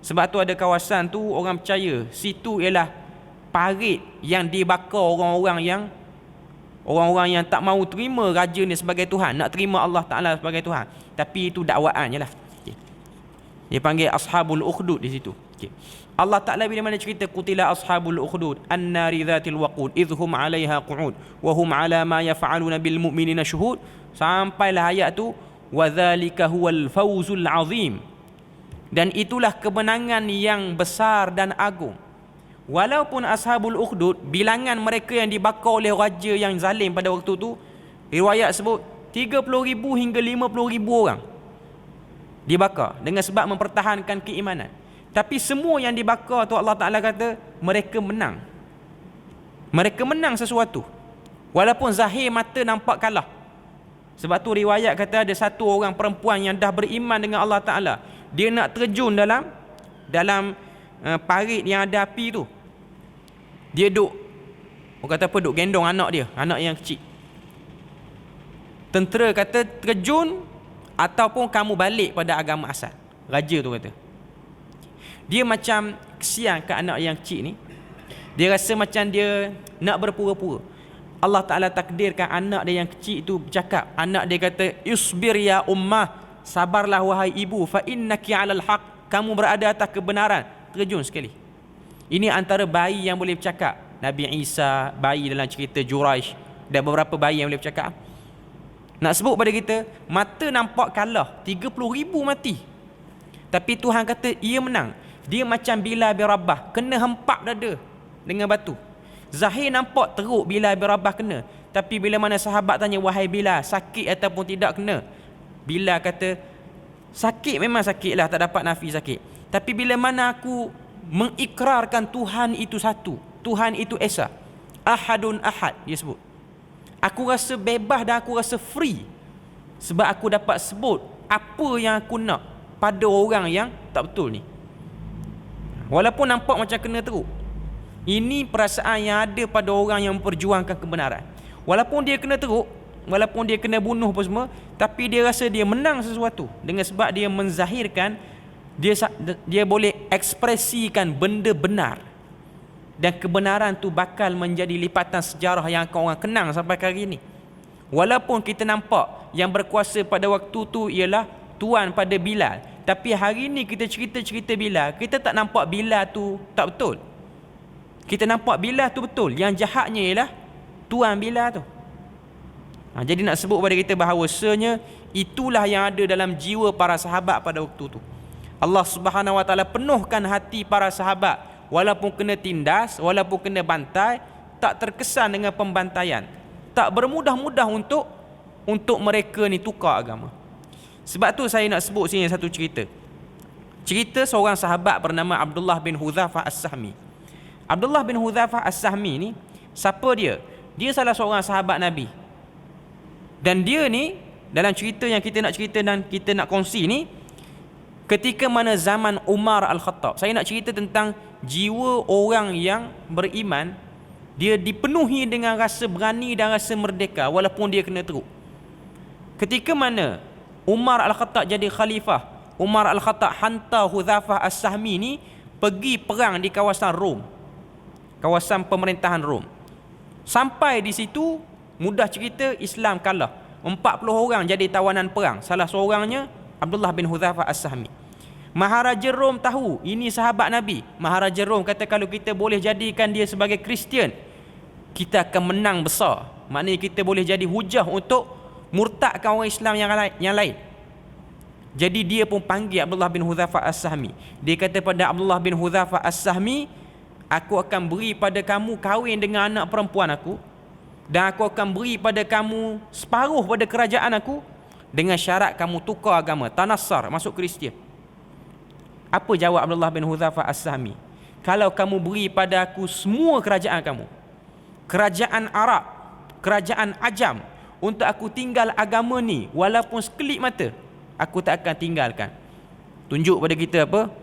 Sebab tu ada kawasan tu orang percaya situ ialah parit yang dibakar orang-orang yang tak mau terima raja ni sebagai Tuhan, nak terima Allah Ta'ala sebagai Tuhan. Tapi itu dakwaan je lah. Okay. Dia panggil ashabul ukhdud di situ. Okay. Allah Ta'ala bila mana cerita qutila ashabul ukhdud an-nari dhatil waqud idhum 'alaiha qu'ud wa hum 'ala ma yaf'aluna bil mu'minina syuhud, sampailah ayat tu wa dzalika huwal fawzul 'azim, dan itulah kemenangan yang besar dan agung. Walaupun ashabul ukhdud, bilangan mereka yang dibakar oleh raja yang zalim pada waktu tu, riwayat sebut 30,000 hingga 50,000 orang dibakar dengan sebab mempertahankan keimanan. Tapi semua yang dibakar tu Allah Ta'ala kata mereka menang. Mereka menang sesuatu walaupun zahir mata nampak kalah. Sebab tu riwayat kata ada satu orang perempuan yang dah beriman dengan Allah Ta'ala, dia nak terjun dalam parit yang ada api tu. Dia duk, orang kata apa, duk gendong anak dia, anak yang kecil. Tentera kata terjun ataupun kamu balik pada agama asal. Raja tu kata. Dia macam kesian ke anak yang kecil ni. Dia rasa macam dia nak berpura-pura. Allah Ta'ala takdirkan anak dia yang kecil itu bercakap. Anak dia kata, isbir ya ummah, sabarlah wahai ibu, fa innaki 'alal haq, kamu berada atas kebenaran. Terjun sekali. Ini antara bayi yang boleh bercakap. Nabi Isa, bayi dalam cerita Juraish, dan beberapa bayi yang boleh bercakap. Nak sebut pada kita, mata nampak kalah, 30,000 mati. Tapi Tuhan kata ia menang. Dia macam Bilal bin Rabah, kena hempap dada dengan batu. Zahir nampak teruk Bilal bin Rabah kena. Tapi bila mana sahabat tanya, wahai Bilal, sakit ataupun tidak kena? Bilal kata, sakit memang sakit lah, tak dapat nafi sakit. Tapi bila mana aku mengikrarkan Tuhan itu satu, Tuhan itu esa, ahadun ahad, dia sebut, aku rasa bebas dan aku rasa free. Sebab aku dapat sebut apa yang aku nak pada orang yang tak betul ni. Walaupun nampak macam kena teruk. Ini perasaan yang ada pada orang yang memperjuangkan kebenaran. Walaupun dia kena teruk, walaupun dia kena bunuh apa semua, tapi dia rasa dia menang sesuatu. Dengan sebab dia menzahirkan, dia boleh ekspresikan benda benar. Dan kebenaran tu bakal menjadi lipatan sejarah yang akan orang kenang sampai hari ini. Walaupun kita nampak yang berkuasa pada waktu tu ialah tuan pada Bilal, tapi hari ini kita cerita-cerita Bilal, kita tak nampak Bilal tu tak betul. Kita nampak Bilal tu betul. Yang jahatnya ialah tuan Bilal tu. Jadi nak sebut pada kita bahawasanya itulah yang ada dalam jiwa para sahabat pada waktu tu. Allah Subhanahu Wa Taala penuhkan hati para sahabat, walaupun kena tindas, walaupun kena bantai, tak terkesan dengan pembantaian. Tak bermudah-mudah untuk mereka ni tukar agama. Sebab tu saya nak sebut sini satu cerita. Cerita seorang sahabat bernama Abdullah bin Hudzafah As-Sahmi. Abdullah bin Hudzafah As-Sahmi ni, siapa dia? Dia salah seorang sahabat Nabi. Dan dia ni, dalam cerita yang kita nak cerita dan kita nak kongsi ni, ketika mana zaman Umar Al-Khattab. Saya nak cerita tentang jiwa orang yang beriman. Dia dipenuhi dengan rasa berani dan rasa merdeka walaupun dia kena teruk. Ketika mana Umar Al-Khattab jadi khalifah, Umar Al-Khattab hantar Hudzafah As-Sahmi ni pergi perang di kawasan Rom, kawasan pemerintahan Rom. Sampai di situ, mudah cerita, Islam kalah. 40 orang jadi tawanan perang. Salah seorangnya Abdullah bin Hudzafah As-Sahmi. Maharaja Rom tahu ini sahabat Nabi. Maharaja Rom kata kalau kita boleh jadikan dia sebagai Kristian, kita akan menang besar. Maknanya kita boleh jadi hujah untuk murtadkan orang Islam yang lain. Jadi dia pun panggil Abdullah bin Hudzafah As-Sahmi. Dia kata pada Abdullah bin Hudzafah As-Sahmi, aku akan beri pada kamu kahwin dengan anak perempuan aku, dan aku akan beri pada kamu separuh pada kerajaan aku, dengan syarat kamu tukar agama, tanassar, masuk Kristian. Apa jawab Abdullah bin Hudzafah As-Sahmi? Kalau kamu beri pada aku semua kerajaan kamu, kerajaan Arab, kerajaan Ajam, untuk aku tinggal agama ni walaupun sekelip mata, aku tak akan tinggalkan. Tunjuk pada kita apa?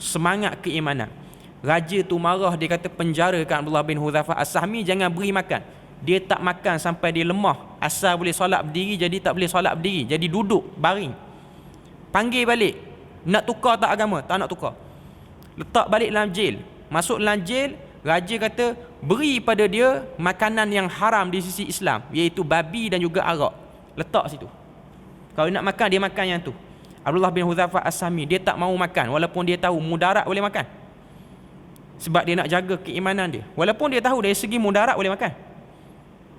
Semangat keimanan. Raja tu marah, dia kata penjarakan Abdullah bin Hudzafah As-Sahmi, jangan beri makan. Dia tak makan sampai dia lemah. Asal boleh solat berdiri, jadi tak boleh solat berdiri. Jadi duduk, baring. Panggil balik. Nak tukar tak agama? Tak nak tukar. Letak balik dalam jail. Masuk dalam jail, raja kata beri pada dia makanan yang haram di sisi Islam, iaitu babi dan juga arak. Letak situ. Kalau nak makan, dia makan yang tu. Abdullah bin Hudzafah As-Sahmi, dia tak mau makan walaupun dia tahu mudarat boleh makan. Sebab dia nak jaga keimanan dia. Walaupun dia tahu dari segi mudarat boleh makan,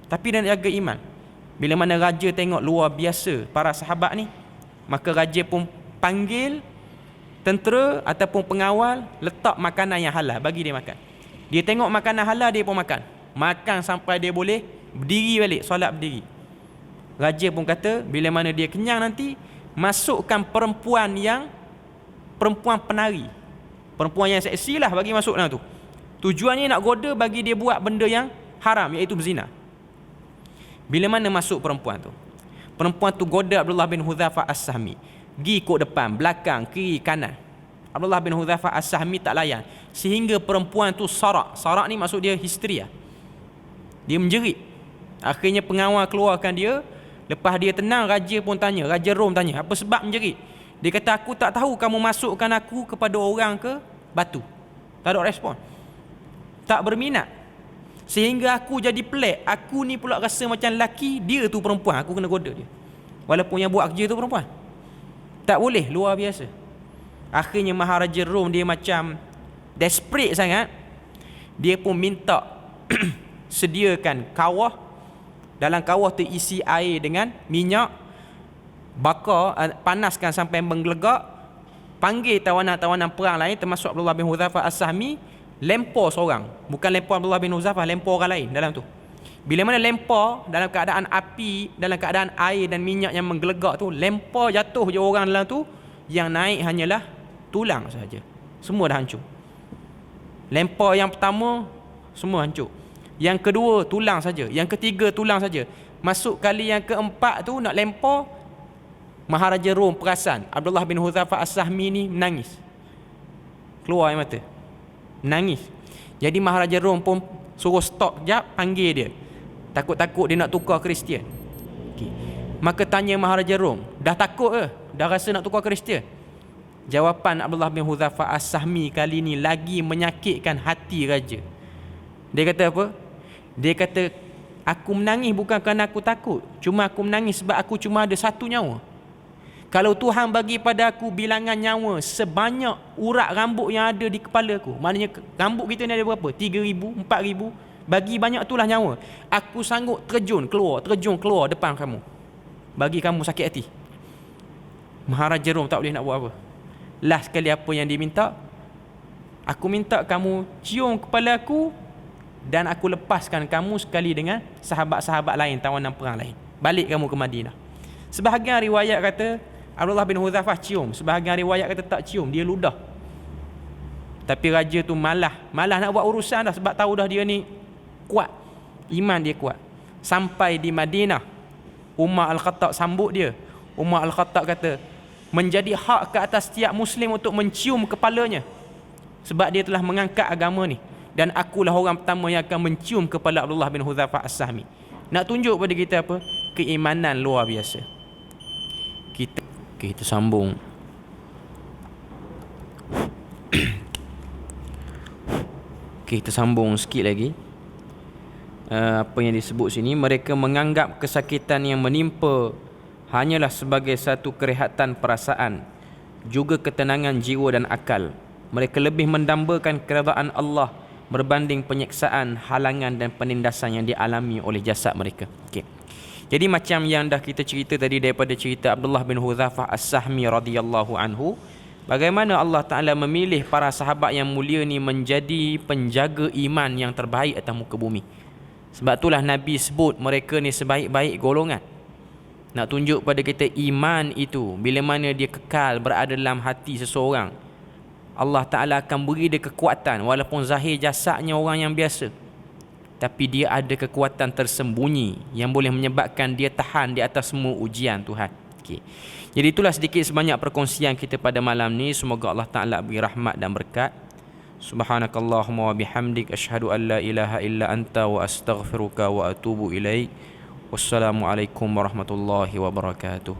tapi dia nak jaga iman. Bila mana raja tengok luar biasa para sahabat ni, maka raja pun panggil tentera ataupun pengawal, letak makanan yang halal, bagi dia makan. Dia tengok makanan halal, dia pun makan. Makan sampai dia boleh berdiri balik, solat berdiri. Raja pun kata bila mana dia kenyang nanti, masukkan perempuan penari, perempuan yang seksi lah, bagi masuk dalam tu. Tujuannya nak goda bagi dia buat benda yang haram, iaitu berzina. Bila mana masuk perempuan tu goda Abdullah bin Hudzafah As-Sahmi, pergi ikut depan, belakang, kiri, kanan. Abdullah bin Hudzafah As-Sahmi tak layan, sehingga perempuan tu sarak. Sarak ni maksud dia histeria. Dia menjerit. Akhirnya pengawal keluarkan dia. Lepas dia tenang, raja pun tanya, Raja Rom tanya, apa sebab menjerit? Dia kata, aku tak tahu kamu masukkan aku kepada orang ke batu. Tak ada respon. Tak berminat. Sehingga aku jadi pelik. Aku ni pula rasa macam lelaki, dia tu perempuan, aku kena goda dia. Walaupun yang buat kerja tu perempuan. Tak boleh, luar biasa. Akhirnya Maharaja Rom dia macam desperate sangat. Dia pun minta sediakan kawah. Dalam kawah tu isi air dengan minyak, bakar, panaskan sampai menggelegak. Panggil tawanan-tawanan perang lain, termasuk Abdullah bin Hudzafah As-Sahmi. Lempar seorang. Bukan lempar Abdullah bin Hudzafah, lempar orang lain dalam tu. Bila mana lempar dalam keadaan api, dalam keadaan air dan minyak yang menggelegak tu, lempar jatuh je orang dalam tu, yang naik hanyalah tulang sahaja. Semua dah hancur. Lempar yang pertama, semua hancur. Yang kedua, tulang saja. Yang ketiga, tulang saja. Masuk kali yang keempat tu nak lempar, Maharaja Rom perasan Abdullah bin Hudzafah As-Sahmi ni menangis. Keluar air mata. Menangis. Jadi Maharaja Rom pun suruh stop kejap, panggil dia. Takut-takut dia nak tukar Kristian. Okay. Maka tanya Maharaja Rom, dah takut ke? Dah rasa nak tukar Kristian? Jawapan Abdullah bin Hudzafah As-Sahmi kali ni lagi menyakitkan hati raja. Dia kata apa? Dia kata, aku menangis bukan kerana aku takut, cuma aku menangis sebab aku cuma ada satu nyawa. Kalau Tuhan bagi pada aku bilangan nyawa sebanyak urat rambut yang ada di kepala aku, maknanya rambut kita ni ada berapa? 3,000, 4,000, bagi banyak itulah nyawa. Aku sanggup terjun keluar depan kamu, bagi kamu sakit hati. Maharaja Rom tak boleh nak buat apa. Last sekali apa yang dia minta? Aku minta kamu cium kepala aku, dan aku lepaskan kamu sekali dengan sahabat-sahabat lain, tawanan perang lain. Balik kamu ke Madinah. Sebahagian riwayat kata Abdullah bin Hudzafah cium, sebahagian riwayat kata tak cium, dia ludah. Tapi raja tu malah nak buat urusan dah, sebab tahu dah dia ni kuat, iman dia kuat. Sampai di Madinah, Umar Al-Khattab sambut dia. Umar Al-Khattab kata, menjadi hak ke atas setiap Muslim untuk mencium kepalanya, sebab dia telah mengangkat agama ni. Dan akulah orang pertama yang akan mencium kepala Abdullah bin Hudzafah As-Sahmi. Nak tunjuk pada kita apa? Keimanan luar biasa. Kita sambung. Kita sambung sikit lagi. apa yang disebut sini, mereka menganggap kesakitan yang menimpa hanyalah sebagai satu kerehatan perasaan, juga ketenangan jiwa dan akal. Mereka lebih mendambakan keredaan Allah berbanding penyiksaan, halangan dan penindasan yang dialami oleh jasad mereka. Okey. Jadi macam yang dah kita cerita tadi daripada cerita Abdullah bin Hudzafah As-Sahmi radhiyallahu anhu, bagaimana Allah Ta'ala memilih para sahabat yang mulia ni menjadi penjaga iman yang terbaik atas muka bumi. Sebab itulah Nabi sebut mereka ni sebaik-baik golongan. Nak tunjuk pada kita iman itu, bila mana dia kekal berada dalam hati seseorang, Allah Ta'ala akan beri dia kekuatan. Walaupun zahir jasadnya orang yang biasa, tapi dia ada kekuatan tersembunyi yang boleh menyebabkan dia tahan di atas semua ujian Tuhan. Okay. Jadi itulah sedikit sebanyak perkongsian kita pada malam ni. Semoga Allah Ta'ala beri rahmat dan berkat. Subhanakallahumma wa bihamdik, asyhadu an la ilaha illa anta wa astaghfiruka wa atubu ilaik. Wassalamualaikum warahmatullahi wabarakatuh.